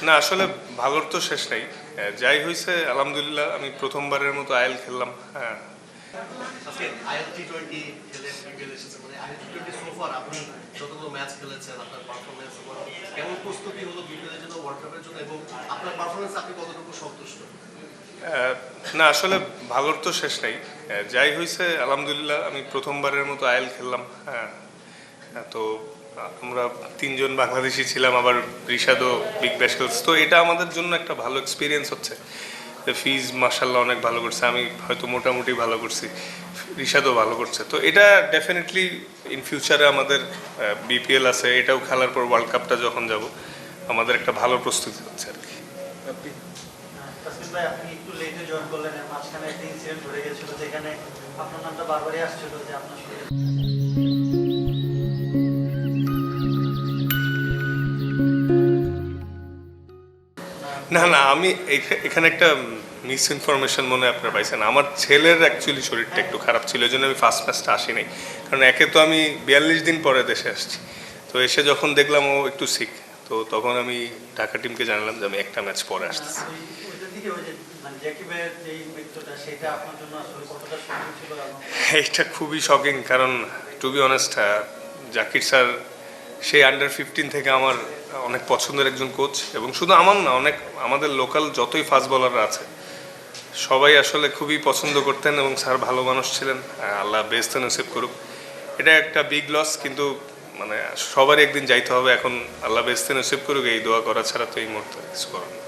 না আসলে ভালোর তো শেষ নাই। যাই হয়েছে আলহামদুলিল্লাহ, আমি প্রথমবারের মতো আইএল খেললাম। হ্যাঁ, আজকে আইএল টি-20 খেলে বিপিএল এসেছে, মানে আইএল টি-20 সো ফার আপনি যতগুলো ম্যাচ খেলেছেন, আপনার পারফরমেন্স কেমন প্রস্তুতি হলো বিপিএল এর জন্য, ওয়ার্ল্ড কাপের জন্য, এবং আপনার পারফরমেন্স আপনি কতটুকু সন্তুষ্ট? না আসলে ভালোর তো শেষ নাই। যাই হয়েছে আলহামদুলিল্লাহ, আমি প্রথমবারের মতো আইএল খেললাম। হ্যাঁ, তো আমরা তিনজন বাংলাদেশি ছিলাম, আবার রিশাদও বিগ ব্যাশ খেলছে, তো এটা আমাদের জন্য একটা ভালো এক্সপিরিয়েন্স হচ্ছে। ফিজ মার্শাল্লাহ অনেক ভালো করছে, আমি হয়তো মোটামুটি ভালো করছি, রিশাদও ভালো করছে। তো এটা ডেফিনেটলি ইন ফিউচারে আমাদের বিপিএল আছে, এটাও খেলার পর ওয়ার্ল্ড কাপটা যখন যাব আমাদের একটা ভালো প্রস্তুতি হচ্ছে আর কি। তাসকিন ভাই, আপনি একটু লেটে জয়েন করলেন, এর মাঝখানে একটা ইনসিডেন্ট ঘটে গেছিল যেখানে আপনার নামটা বারবারই আসছিল যে আপনার সঙ্গে না না, আমি এখানে একটা মিস ইনফরমেশন মনে হয় আপনারা পাইছেন। আমার ছেলের অ্যাকচুয়ালি শরীরটা একটু খারাপ ছিল, এই জন্য আমি ফার্স্ট ম্যাচটা আসি নাই। কারণ একে তো আমি 42 দিন পরে দেশে আসছি, তো এসে যখন দেখলাম ও একটু সিক, তো তখন আমি ঢাকা টিমকে জানালাম যে আমি একটা ম্যাচ পরে আসতেছি। ওইটার দিকে ওই যে মানে জাকিবের যে মৃত্যুটা, সেটা আপনার জন্য আসলে কতটা শকিং ছিল? এবং এটা খুবই শকিং, কারণ to be honest Zakir sir সেই আন্ডার 15 থেকে আমার অনেক পছন্দের একজন কোচ, এবং শুধু আমার না, অনেক আমাদের লোকাল যতই ফাস্ট বলাররা আছে সবাই আসলে খুবই পছন্দ করতেন, এবং স্যার ভালো মানুষ ছিলেন। আল্লাহ বেহেশতে নসিব করুক। এটা একটা বিগ লস, কিন্তু মানে সবারই একদিন যাইতে হবে। এখন আল্লাহ বেহেশতে নসিব করুক, এই দোয়া করা ছাড়া তো এই মুহূর্তে কিছু করার নেই।